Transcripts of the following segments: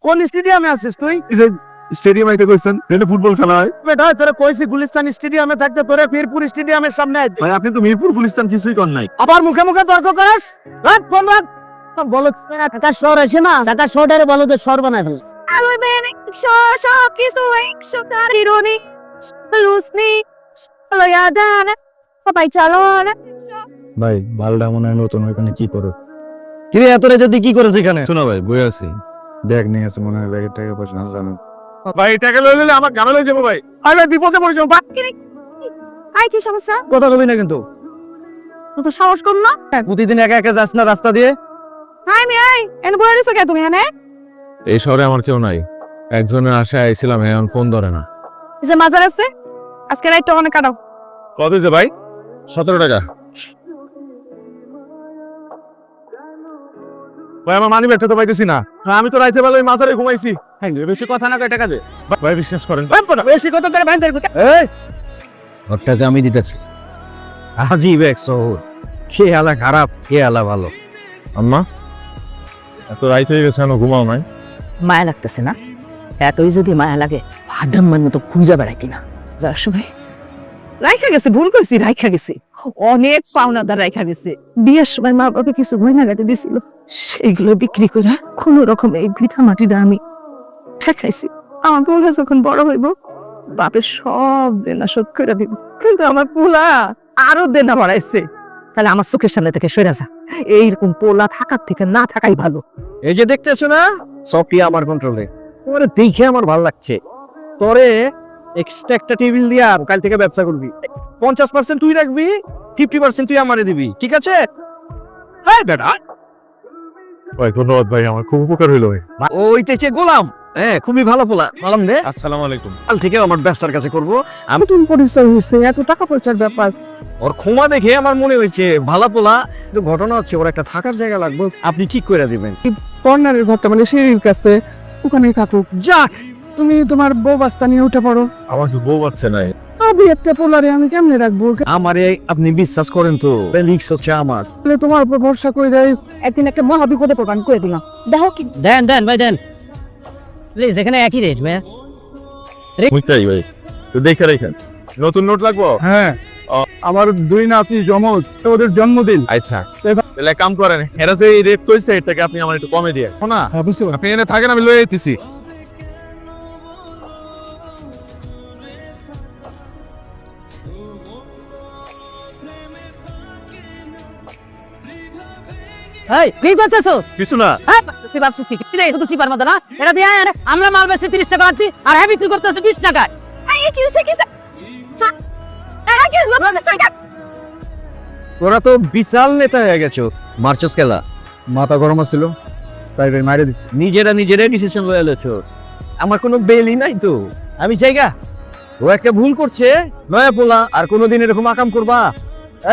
কোন স্টেডিয়ামে আছিস তুই? স্টেডিয়াম আইতে কইছেন এখানে ফুটবল খেলা হয়। বেটা তোরে কইছি গুলিস্তান স্টেডিয়ামে থাকতে, তোরে মিরপুর স্টেডিয়ামের সামনে আইতে। ভাই আপনি তো মিরপুর গুলিস্তান কিছুই কর নাই। আবার মুখে মুখে তর্ক করিস? রাত ফোন রাত। বলো ঢাকা শহর আছে না, ঢাকা শহরে বলো যে শহর বানায় ফেলছে। সব কিছু ইরোনি লুসনি লয়াদান সবাই চলো না। ভাই বালটা মনে হয় নতুন, ওইখানে কি করো? কিরে এত রাতে কি করেছ এখানে? শোনো ভাই বই আছি, ব্যাগ নিয়ে আছে মনে হয়, ব্যাগের টাকা পয়সা না জানো। ভাই টাকা লইলে আমার গামে লই যাবো ভাই। আরে ভাই বিপদে পড়েছ। আই কি সমস্যা? কথা কবি না কিন্তু। তুই তো সাহস কম না? প্রতিদিন একা একা যাস না রাস্তা দিয়ে? হাই মি আই এন বলে দিছো কে তুমি এনে? এই শহরে আমার কেউ নাই, একজনের আশায় আইছিলাম, এখন ফোন ধরে না। এই যে মাজার আছে আজকে রাইটটা অনেক কাটাও। কত হয়েছে ভাই? 17 টাকা। ভাই আমার মানি ব্যাগটা তো পাইতেছি না। আমি তো রাইতে বেলা ওই মাজারে ঘুমাইছি। হ্যাঁ বেশি কথা না কয় টাকা দে। ভাই বিশ্বাস করেন। বেশি কথা করে বাইন্দা কই। এই ওর টাকা আমি দিতেছি। আজিব এক শহর, কে আলা খারাপ কে আলা ভালো। আম্মা এত রাইত হয়ে গেছে, এখনো ঘুমাও নাই? মায়া লাগতেছে না? এতই যদি মায়া লাগে ভাদ্রাম্মার মতো খুঁজা বেড়াইতি না। যার সময় রাইখা গেছে, ভুল করছি, রাইখা গেছে, অনেক পাওনাদার রাইখা গেছে। বিয়ের সময় মা বাবা কিছু গয়না গাটে দিছিল, সেইগুলো বিক্রি করে কোন রকম এই ভিটা মাটিটা আমি ঠেকাইছি। আমার পোলা যখন বড় হইব বাপের সব দেনা শোধ করে দিব। কিন্তু আমার পোলা আরো দেনা বাড়াইছে। তাহলে আমার চোখের সামনে থেকে সরে যা। এইরকম পোলা থাকার থেকে না থাকাই ভালো। এই যে দেখতেছো না, সবটি আমার কন্ট্রোলে। তোরে দেখে আমার ভালো লাগছে। তোরে এক্সট্রা একটা টেবিল দিয়া কাল থেকে ব্যবসা করবি। 50% তুই রাখবি, 50% তুই আমারে দিবি, ঠিক আছে? হ্যাঁ বেটা। ভাই ধন্যবাদ ভাই, আমার খুব উপকার হইলো ভাই। ওইতেছে গোলাম, হ্যাঁ খুবই ভালো পোলা। সালাম দে। আসসালামু আলাইকুম। কাল থেকে আমার ব্যবসার কাছে করব। আমি নতুন পরিচয় হয়েছে, এত টাকা পয়সার ব্যাপার। ওর ক্ষমা দেখে আমার মনে হয়েছে ভালো পোলা। কিন্তু ঘটনা হচ্ছে ওর একটা থাকার জায়গা লাগবে, আপনি ঠিক করে দিবেন। কর্নারের ঘরটা মানে সিঁড়ির কাছে, ওখানে থাকুক। যাক, তুমি তোমার বউ বাচ্চা নিয়ে উঠে পড়ো। আমার তো বউ বাচ্চা নাই। আমি একটা পোলারে আমি কেমনে রাখবো? আমারে আপনি বিশ্বাস করেন তো, রিক্স হচ্ছে আমার। তাহলে তোমার উপর ভরসা করে দেয়। একদিন একটা মহা বিপদে পড়বান কই দিলাম। দেখো কি দেন দেন ভাই দেন প্লিজ, এখানে একই রেট ভাই। মুইতাই ভাই, তো দেখে রাখেন। নতুন নোট লাগবো? হ্যাঁ, আমার দুই নাতি জমজ, ওদের জন্মদিন। আচ্ছা তাহলে এক কাম করেন, এরা যে রেট কইছে এটাকে আপনি আমার একটু কমে দিয়ে না। হ্যাঁ বুঝতে পারছি। আপনি এনে থাকেন, আমি লয়ে আইতেছি। এই কি করতেছস? কিছু না। তুই ভাবছিস কি কি দেই? তুই চিপার মত না এটা দিয়ে আয়, আমরা মাল বেচছি 30 টাকা রাখতি আর হ্যাঁ বিক্রি করতেছে 20 টাকায়। আই কি হইছে কি হইছে? আই কি হইছে? তোরা তো বিশাল নেতা হয়ে গেছো। মার্চস খেলা মাথা গরম ছিল তাই ভাই মাইরে দিছি। নিজেরাই ডিসিশন লয়ে লেছো। আমার কোনো বেলই নাই তো, আমি জায়গা। ও একটা ভুল করছে, নয়া পোলা, আর কোনোদিন এরকম আকাম করবা?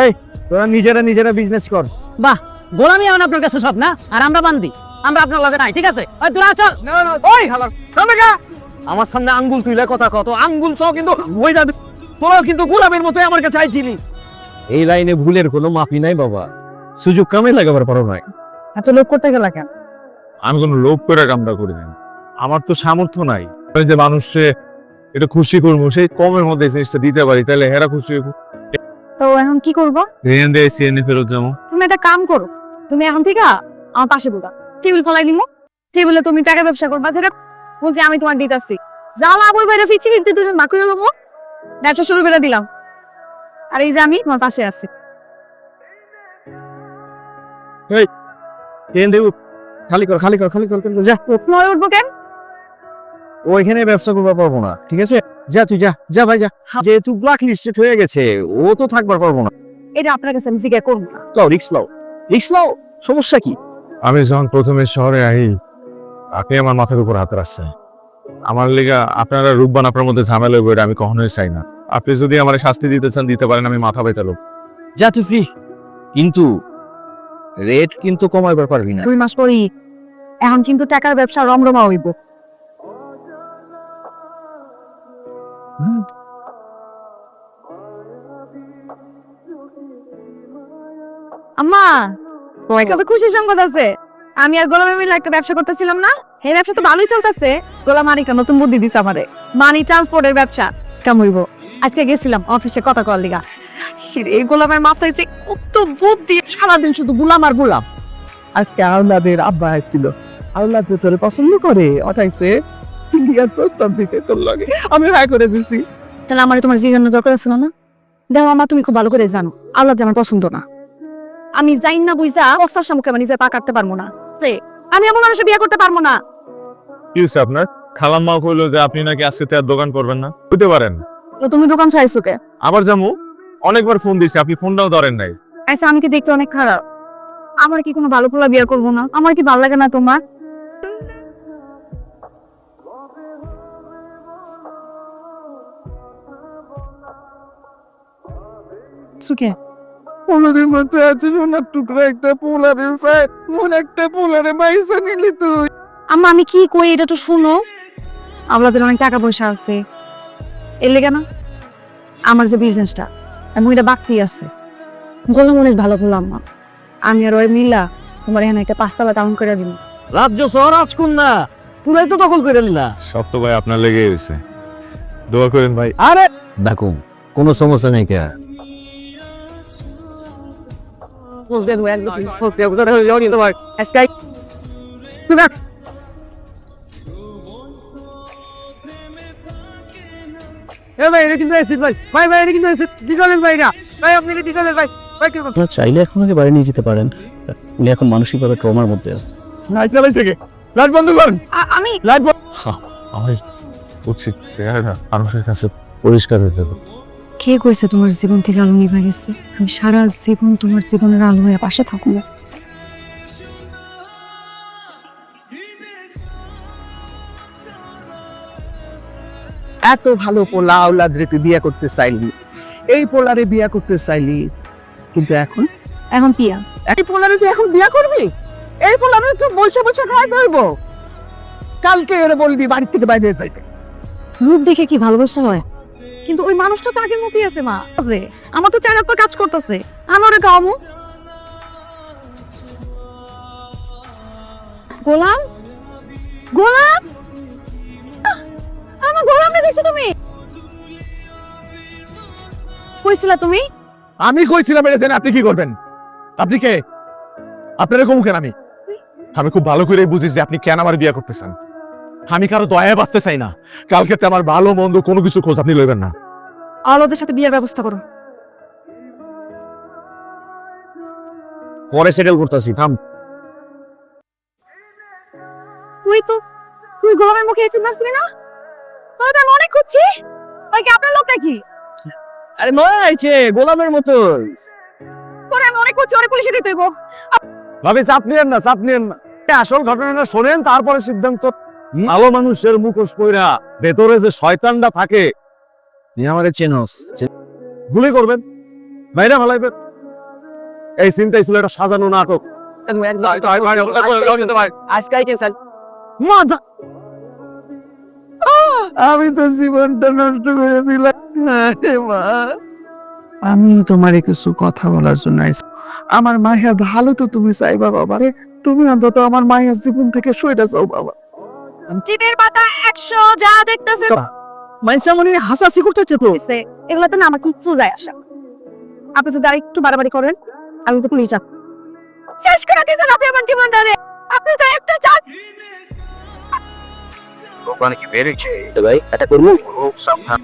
এই তোরা নিজেরা বিজনেস কর। বাহ, গোলামি এখন আপনার কাছে সব না, আর আমরা বান্দি, আমরা আপনার লগে নাই, ঠিক আছে? ওই তোরা চল। ওই হালার সামনে গা। আমার সামনে আঙ্গুল তুইলা কথা কত, আঙ্গুল সহ কিন্তু বই দাদু। তোরাও কিন্তু গোলামের মতোই আমার কাছে আইছিলি। এই লাইনে ভুলের কোনো মাপি নাই বাবা, সুযোগ কামে লাগাবার পারো নাই। এত লোক করতে গেলা কেন? আমি কোনো লোভ করে কামটা করি না। আমার তো সামর্থ্য নাই আমি যে মানুষে এটা খুশি করবো, সেই কমের মধ্যে এই জিনিসটা দিতে পারি, তাহলে হেরা খুশি হইব। তো এখন কি করবো? রেন দিয়ে সিএনএ ফেরত যাবো। তুমি একটা কাম করো, তুমি এখন থেকে আমার পাশে বসা, টেবিল ফলাই দিমু। টেবিলে তুমি টাকা ব্যবসা করবা, সেটা বলতে আমি তোমার দিতাছি। যাও মা বলবো এটা ফিচি ফিরতে দুজন ভাগ করে দেবো, ব্যবসা শুরু করে দিলাম। আর এই যে আমি তোমার পাশে আছি। ট্রেন দেব, খালি কর যা। নয় উঠবো কেন? ওইখানে ব্যবসা করবার পারবো না, ঠিক আছে? যা তুই যা ভাই যা। যেহেতু ব্ল্যাক লিস্টেড হয়ে গেছে, ও তো থাকবার পারবো না। এটা আপনার কাছে আমি জিজ্ঞাসা করবো না। রিক্স লাও, সমস্যা কি? আমি যখন প্রথমে শহরে আই, আপনি আমার মাথার উপর হাত রাখছেন। আমার লিগা আপনারা রূপবান আপনার মধ্যে ঝামেলা হইব, এটা আমি কখনোই চাই না। আপনি যদি আমার শাস্তি দিতে চান দিতে পারেন, আমি মাথা বেতালো। যা তুই ফ্রি, কিন্তু রেট কিন্তু কমাইবার পারবি না। 2 মাস পরই এখন কিন্তু টাকার ব্যবসা রমরমা হইব। আম্মা, কত খুশি সংবাদ আছে। আমি আর গোলামে মিলে একটা ব্যবসা করতেছিলাম না, এই ব্যবসা তো ভালোই চলতেছে। গোলাম মানিকটা নতুন বুদ্ধি দিছে আমারে, মানি ট্রান্সপোর্টের ব্যবসা কেমন হইব। আজকে গেছিলাম অফিসে কথা কল লিগা, এই গোলামের মাথায় যে কত বুদ্ধি, সারাদিন শুধু গোলাম আর গোলাম। আজকে আওলাদের আব্বা আসছিল, আওলাদ তোরে পছন্দ করে, ওঠাইছে বিয়ার প্রস্তাব দিতে তোর লাগে, আমি হ্যাঁ করে দিছি। তাহলে আমার তোমার জিজ্ঞাসা দরকার ছিল না? দেখো আমা, তুমি খুব ভালো করে জানো আল্লাহ যে আমার পছন্দ না। আমি যাই না বুঝা অস্তার সম্মুখে আমি নিজে পা কাটতে পারবো না, যে আমি এমন মানুষের বিয়ে করতে পারবো না। কি হয়েছে আপনার? খালাম্মা কইলো যে আপনি নাকি আজকে তেয়ার দোকান করবেন না, হইতে পারেন। তো তুমি দোকান ছাড়ছো কে? আবার জামু অনেকবার ফোন দিছি, আপনি ফোনটাও ধরেন নাই। আচ্ছা, আমি কি দেখতে অনেক খারাপ? আমার কি কোনো ভালো পোলা বিয়ে করবো না? আমার কি ভালো লাগে না তোমার? সুখে ওনাদের মতো আছে সোনার টুকরা একটা পোলারে ফাই, মন একটা পোলারে বাইসা নিলি তুই। আম্মা আমি কি কই এটা তো শুনো। আমাদের অনেক টাকা পয়সা আছে, এর লেগে না আমার যে বিজনেসটা আমি ওইটা বাড়তি আছে। গোলাম অনেক ভালো বললাম আম্মা, আমি আর ওই মিলা তোমার এখানে একটা 5 তলা টাউন করে দিন। রাজ্য শহর রাজকন্যা পুরাই তো দখল করে নিলা। সব তো ভাই আপনার লেগে গেছে, দোয়া করেন ভাই। আরে দেখো কোনো সমস্যা নেই কে, বলতে দেবো একদম বলতে দেবো তোরা জড়ি তোমার আজকে তুই রাখ। এ ভাই এটা কিন্তু এসিড ভাই, ভাই ভাই এটা কিন্তু এসিড দিগলেন ভাই না ভাই, আপনি কি দিগলেন ভাই? ভাই কি আপনারা চাইলে এখন আগে বাড়ি নিয়ে যেতে পারেন, উনি এখন মানসিকভাবে ট্রমার মধ্যে আছে। লাইট জ্বালাইছে কে? লাইট বন্ধ করেন, আমি লাইট আমার উচিত চেহারা মানুষের কাছে পরিষ্কার হয়ে যাবে। কে কইছে তোমার জীবন থেকে আলো নিভে গেছে? আমি সারা জীবন তোমার জীবনের আলো হয়ে পাশে থাকবো। এত ভালো পোলা আওলাদ রে তুই বিয়ে করতে চাইলি, এই পোলারে বিয়ে করতে চাইলি, কিন্তু এখন এখন পিয়া এই পোলারে তুই এখন বিয়ে করবি? এই পোলারে তুই বলছে বলছে খাওয়াতে হইব, কালকে ওরে বলবি বাড়ি থেকে বাইরে যাইতে। রূপ দেখে কি ভালোবাসা হয়? কিন্তু ওই মানুষটা তো আগের মতোই আছে মা, আমার তো চার পর কাজ করতেছে, আমি ওরে খাওয়াবো। গোলাম, গোলাম, আমার গোলামে দেখছো তুমি? কইছিলা তুমি? আমি কইছিলাম এটা জেনে আপনি কি করবেন? আপনি কে? আপনারা কম কেন? আমি খুব ভালো করে বুঝি যে আপনি কেন আমার বিয়ে করতেছেন। আমি কারো দয়ায় বাঁচতে চাই না। কালকে আমার ভালো মন্দ কোনো কিছু খোঁজ আপনি লইবেন না। আলোদের সাথে বিয়ের ব্যবস্থা করো। পরে সেটেল করতেছি, থাম। তুই গোলামের মুখে এসে নাচলি না? তোর তো আমি অনেক খুঁজছি। ওই কি আপনার লোকটা কি? আরে মা আইছে গোলামের মতো। তোরে আমি অনেক খুঁজছি, ওরে পুলিশে দিতে হইব। ভাবি চাপ নিয়েন না, চাপ নিয়েন না। আসল ঘটনাটা শোনেন, তারপরে সিদ্ধান্ত। ভালো মানুষের মুখোশ পইরা ভেতরে যে শয়তানটা থাকে, তুই আমারে চেনস, গুলি করবেন, বাইরে ভালাইবেন। এই চিন্তাই ছিল একটা সাজানো নাটক। আমি তো জীবনটা নষ্ট করে দিলাম। আরে মা, আমি তোমারে কিছু কথা বলার জন্য আইছি। আমার মায়ের ভালো তো তুমি চাইবা বাবা রে, তুমি অন্তত আমার মায়ের জীবন থেকে সইটা যাও বাবা। টিপের পাতা 100 যা দেখতেছে মাইসা মনে হাসাহাসি করতেছে তো। এগুলো তো না আমার কিছু যায় আসা। আপনি যদি আরেকটু বাড়াবাড়ি করেন আমি তো পুলিশ যাব। শেষ করে দিয়েছেন আপনি আমার জীবনটারে। আপনি তো একটা চান। ওখানে কি বেরেছে ভাই, এটা করবো সাবধান।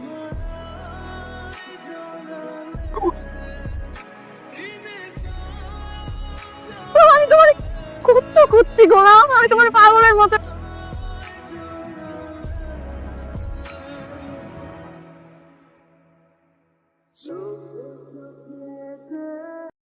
আমি তোমার খুঁজছি গোলাম, আমি তোমার পাগলের মতো। So